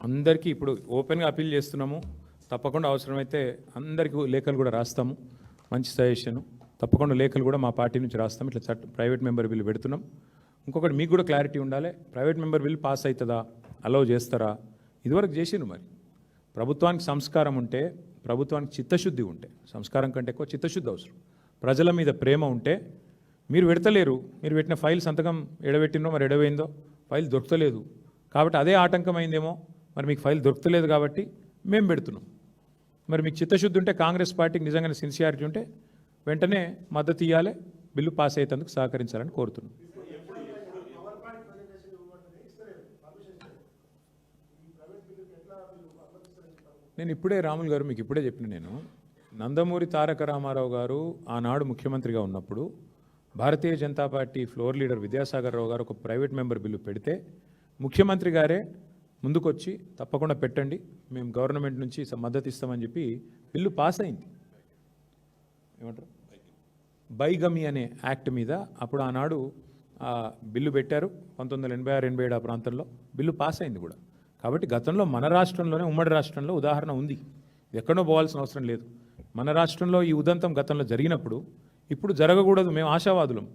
అందరికీ ఇప్పుడు ఓపెన్గా అపీల్ చేస్తున్నాము. తప్పకుండా అవసరమైతే అందరికీ లేఖలు కూడా రాస్తాము. మంచి సజెషన్, తప్పకుండా లేఖలు కూడా మా పార్టీ నుంచి రాస్తాం. ఇట్లా ప్రైవేట్ మెంబర్ బిల్లు పెడుతున్నాం. ఇంకొకటి మీకు కూడా క్లారిటీ ఉండాలి, ప్రైవేట్ మెంబర్ బిల్ పాస్ అవుతుందా, అలౌ చేస్తారా? ఇదివరకు చేసిరు. మరి ప్రభుత్వానికి సంస్కారం ఉంటే, ప్రభుత్వానికి చిత్తశుద్ధి ఉంటే, సంస్కారం కంటే ఎక్కువ చిత్తశుద్ధి అవసరం, ప్రజల మీద ప్రేమ ఉంటే మీరు పెడతలేరు. మీరు పెట్టిన ఫైల్ సంతకం ఎడబెట్టినో మరి ఎడవైందో ఫైల్ దొరకలేదు కాబట్టి అదే ఆటంకమైందేమో. మరి మీకు ఫైల్ దొరకలేదు కాబట్టి మేము పెడుతున్నాం. మరి మీకు చిత్తశుద్ధి ఉంటే, కాంగ్రెస్ పార్టీకి నిజంగానే సిన్సియారిటీ ఉంటే వెంటనే మద్దతు ఇవ్వాలి, బిల్లు పాస్ అయ్యేందుకు సహకరించాలని కోరుతున్నాం. నేను ఇప్పుడే రాములు గారు మీకు ఇప్పుడే చెప్పిన, నేను నందమూరి తారక రామారావు గారు ఆనాడు ముఖ్యమంత్రిగా ఉన్నప్పుడు Bharatiya Janata party floor leader Vidyasagar Rao గారు ఒక ప్రైవేట్ మెంబర్ బిల్లు పెడితే ముఖ్యమంత్రి గారే ముందుకొచ్చి తప్పకుండా పెట్టండి, మేము గవర్నమెంట్ నుంచి మద్దతు ఇస్తామని చెప్పి బిల్లు పాస్ అయింది. ఏమంటారు, బైగమి అనే యాక్ట్ మీద అప్పుడు ఆనాడు బిల్లు పెట్టారు. 1986-87 ఆ ప్రాంతంలో బిల్లు పాస్ అయింది కూడా. కాబట్టి గతంలో మన రాష్ట్రంలోనే, ఉమ్మడి రాష్ట్రంలో ఉదాహరణ ఉంది. ఎక్కడో పోవాల్సిన అవసరం లేదు. మన రాష్ట్రంలో ఈ ఉదంతం గతంలో జరిగినప్పుడు ఇప్పుడు జరగకూడదు. మేము ఆశావాదులం,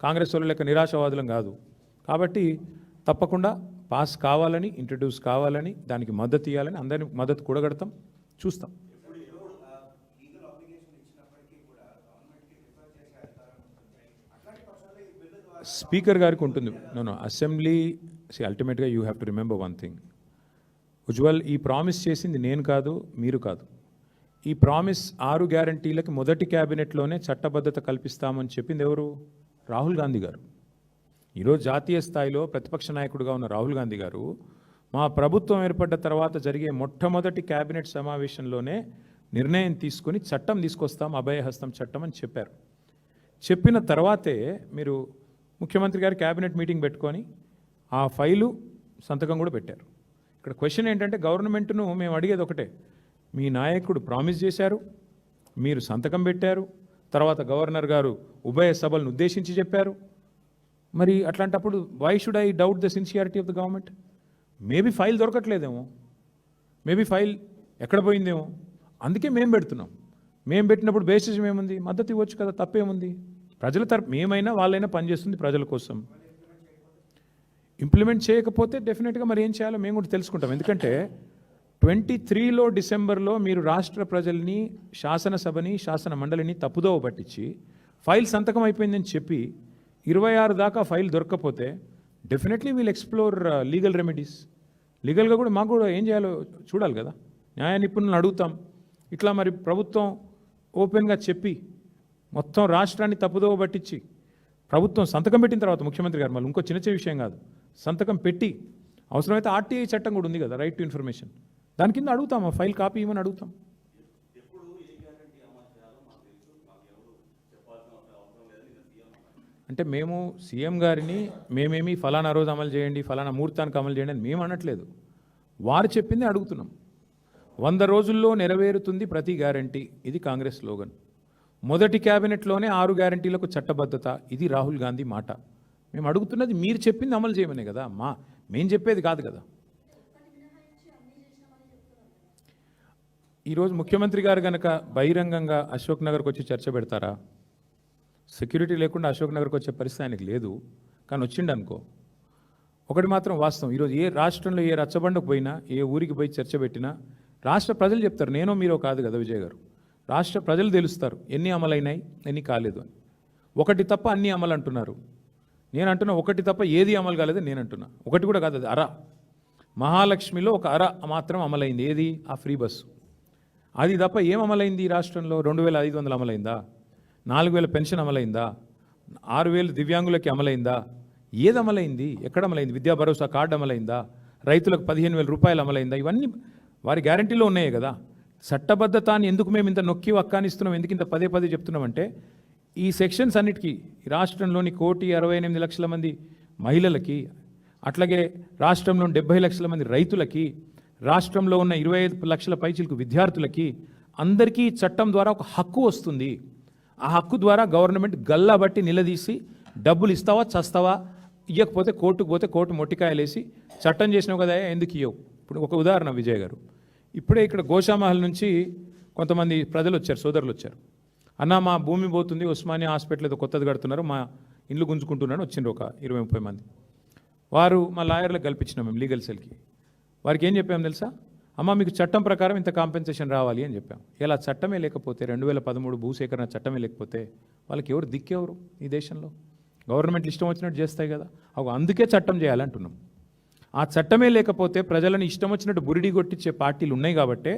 కాంగ్రెస్ వాళ్ళు లెక్క నిరాశావాదులం కాదు. కాబట్టి తప్పకుండా పాస్ కావాలని, ఇంట్రడ్యూస్ కావాలని, దానికి మద్దతు ఇవ్వాలని అందరినీ మద్దతు కూడగడతాం, చూస్తాం. స్పీకర్ గారికి ఉంటుంది. నో అసెంబ్లీ అల్టిమేట్గా you have to remember one thing. Ujjwal, ఈ ప్రామిస్ చేసింది నేను కాదు, మీరు కాదు. ఈ ప్రామిస్ 6 గ్యారంటీలకి మొదటి క్యాబినెట్లోనే చట్టబద్ధత కల్పిస్తామని చెప్పింది ఎవరు? రాహుల్ గాంధీ గారు. ఈరోజు జాతీయ స్థాయిలో ప్రతిపక్ష నాయకుడిగా ఉన్న రాహుల్ గాంధీ గారు మా ప్రభుత్వం ఏర్పడ్డ తర్వాత జరిగే మొట్టమొదటి క్యాబినెట్ సమావేశంలోనే నిర్ణయం తీసుకుని చట్టం తీసుకొస్తాం, అభయహస్తం చట్టం అని చెప్పారు. చెప్పిన తర్వాతే మీరు ముఖ్యమంత్రి గారు క్యాబినెట్ మీటింగ్ పెట్టుకొని ఆ ఫైలు సంతకం కూడా పెట్టారు. ఇక్కడ క్వశ్చన్ ఏంటంటే, గవర్నమెంట్ను మేము అడిగేది ఒకటే, మీ నాయకుడు ప్రామిస్ చేశారు, మీరు సంతకం పెట్టారు, తర్వాత గవర్నర్ గారు ఉభయ సభలను ఉద్దేశించి చెప్పారు. మరి అట్లాంటప్పుడు why should I doubt the sincerity of the government? Maybe file దొరకట్లేదేమో, మేబీ ఫైల్ ఎక్కడ పోయిందేమో, అందుకే మేము పెడుతున్నాం. మేము పెట్టినప్పుడు బేసిస్ ఏముంది? మద్దతు ఇవ్వచ్చు కదా, తప్పేముంది? ప్రజల తరపు మేమైనా వాళ్ళైనా పనిచేస్తుంది ప్రజల కోసం. ఇంప్లిమెంట్ చేయకపోతే డెఫినెట్గా మరి ఏం చేయాలో మేము కూడా తెలుసుకుంటాం. ఎందుకంటే 23 డిసెంబర్లో మీరు రాష్ట్ర ప్రజల్ని, శాసనసభని, శాసన మండలిని తప్పుదోవ పట్టించి ఫైల్ సంతకం అయిపోయిందని చెప్పి 26 దాకా ఫైల్ దొరకకపోతే definitely wheel explore legal remedies. లీగల్గా కూడా మాకు కూడా ఏం చేయాలో చూడాలి కదా, న్యాయ నిపుణులను అడుగుతాం. ఇట్లా మరి ప్రభుత్వం ఓపెన్గా చెప్పి మొత్తం రాష్ట్రాన్ని తప్పుదోవ పట్టించి ప్రభుత్వం సంతకం పెట్టిన తర్వాత ముఖ్యమంత్రి గారు, మళ్ళీ ఇంకో చిన్న విషయం కాదు, సంతకం పెట్టి అవసరమైతే ఆర్టీఐ చట్టం కూడా ఉంది కదా, రైట్ టు ఇన్ఫర్మేషన్, దాని కింద అడుగుతాం, ఆ ఫైల్ కాపీ ఇవ్వమని అడుగుతాం. అంటే మేము సీఎం గారిని మేమేమి ఫలానా రోజు అమలు చేయండి, ఫలానా ముహూర్తానికి అమలు చేయండి అని మేము అనట్లేదు. వారు చెప్పింది అడుగుతున్నాం. 100 రోజుల్లో నెరవేరుతుంది ప్రతి గ్యారంటీ, ఇది కాంగ్రెస్ స్లోగన్. మొదటి క్యాబినెట్లోనే 6 గ్యారంటీలకు చట్టబద్ధత, ఇది రాహుల్ గాంధీ మాట. మేము అడుగుతున్నది మీరు చెప్పింది అమలు చేయమనే కదా, మేము చెప్పేది కాదు కదా. ఈరోజు ముఖ్యమంత్రి గారు కనుక బహిరంగంగా అశోక్ నగర్కి వచ్చి చర్చ పెడతారా? సెక్యూరిటీ లేకుండా అశోక్ నగర్కి వచ్చే పరిస్థితి ఆయనకు లేదు, కానీ వచ్చిండు అనుకో. ఒకటి మాత్రం వాస్తవం, ఈరోజు ఏ రాష్ట్రంలో ఏ రచ్చబండకు పోయినా, ఏ ఊరికి పోయి చర్చ పెట్టినా రాష్ట్ర ప్రజలు చెప్తారు, నేనో మీరో కాదు కదా విజయ్ గారు. రాష్ట్ర ప్రజలు తెలుస్తారు ఎన్ని అమలైనాయి, ఎన్ని కాలేదు అని. ఒకటి తప్ప అన్ని అమలు అంటున్నారు. నేను అంటున్నా ఒకటి తప్ప ఏది అమలు కాలేదని నేను అంటున్నా. ఒకటి కూడా కాదు, అది అర. మహాలక్ష్మిలో ఒక అర మాత్రం అమలైంది, ఏది? ఆ ఫ్రీ బస్సు. అది తప్ప ఏం అమలైంది ఈ రాష్ట్రంలో? 2500 అమలైందా? 4000 పెన్షన్ అమలైందా? 6000 దివ్యాంగులకి అమలైందా? ఏది అమలైంది? ఎక్కడ అమలైంది? విద్యా భరోసా కార్డు అమలైందా? రైతులకు 15,000 రూపాయలు అమలైందా? ఇవన్నీ వారి గ్యారంటీలో ఉన్నాయే కదా. చట్టబద్ధతాన్ని ఎందుకు మేము ఇంత నొక్కి వక్కానిస్తున్నాం, ఎందుకు ఇంత పదే చెప్తున్నామంటే, ఈ సెక్షన్స్ అన్నిటికీ రాష్ట్రంలోని 1,68,00,000 మంది మహిళలకి, అట్లాగే రాష్ట్రంలోని 70 లక్షల మంది రైతులకి, రాష్ట్రంలో ఉన్న 25 లక్షల పైచిలకు విద్యార్థులకి అందరికీ చట్టం ద్వారా ఒక హక్కు వస్తుంది. ఆ హక్కు ద్వారా గవర్నమెంట్ గల్లా బట్టి నిలదీసి డబ్బులు ఇస్తావా చస్తావా, ఇవ్వకపోతే కోర్టుకు పోతే కోర్టు మొట్టికాయలేసి చట్టం చేసినావు కదా ఎందుకు ఇవ్వవు, ఇప్పుడు ఒక ఉదాహరణ విజయ్ గారు, ఇప్పుడే ఇక్కడ గోషామహల్ నుంచి కొంతమంది ప్రజలు వచ్చారు, సోదరులు వచ్చారు. అన్న మా భూమి పోతుంది, ఉస్మానియా హాస్పిటల్ ఏదో కొత్తది కడుతున్నారు, మా ఇండ్లు గుంజుకుంటున్నాను వచ్చిండ్రు ఒక 20-30 మంది. వారు మా లాయర్లకు కల్పించినాం మేము లీగల్ సెల్కి. వారికి ఏం చెప్పాము తెలుసా? అమ్మ మీకు చట్టం ప్రకారం ఇంత కాంపెన్సేషన్ రావాలి అని చెప్పాం. ఇలా చట్టమే లేకపోతే 2013 భూసేకరణ చట్టమే లేకపోతే వాళ్ళకి ఎవరు దిక్కెవరు ఈ దేశంలో? గవర్నమెంట్లు ఇష్టం వచ్చినట్టు చేస్తాయి కదా. అందుకే చట్టం చేయాలంటున్నాం. ఆ చట్టమే లేకపోతే ప్రజలను ఇష్టం వచ్చినట్టు బురిడి కొట్టించే పార్టీలు ఉన్నాయి కాబట్టే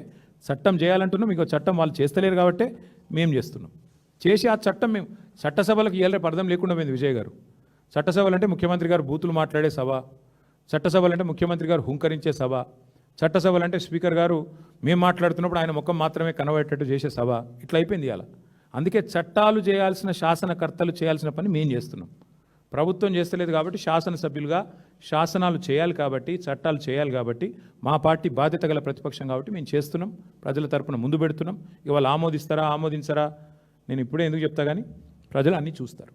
చట్టం చేయాలంటున్నాం. మీకు చట్టం వాళ్ళు చేస్తలేరు కాబట్టే మేము చేస్తున్నాం. చేసి ఆ చట్టం మేము చట్టసభలకు ఇయ్యాలే అర్థం లేకుండా పోయింది విజయ్ గారు. చట్టసభలు అంటే ముఖ్యమంత్రి గారు బూతులు మాట్లాడే సభ, చట్టసభలు అంటే ముఖ్యమంత్రి గారు హుంకరించే సభ, చట్టసభలు అంటే స్పీకర్ గారు మేము మాట్లాడుతున్నప్పుడు ఆయన ముఖం మాత్రమే కనబడేటట్టు చేసే సభ. ఇట్లా అయిపోయింది ఇవాళ. అందుకే చట్టాలు చేయాల్సిన శాసనకర్తలు చేయాల్సిన పని మేము చేస్తున్నాం. ప్రభుత్వం చేస్తలేదు కాబట్టి శాసనసభ్యులుగా శాసనాలు చేయాలి కాబట్టి, చట్టాలు చేయాలి కాబట్టి, మా పార్టీ బాధ్యత గల ప్రతిపక్షం కాబట్టి మేము చేస్తున్నాం. ప్రజల తరపున ముందు పెడుతున్నాం. ఇక వాళ్ళు ఆమోదిస్తారా ఆమోదించరా నేను ఇప్పుడే ఎందుకు చెప్తా, కానీ ప్రజలు అన్నీ చూస్తారు.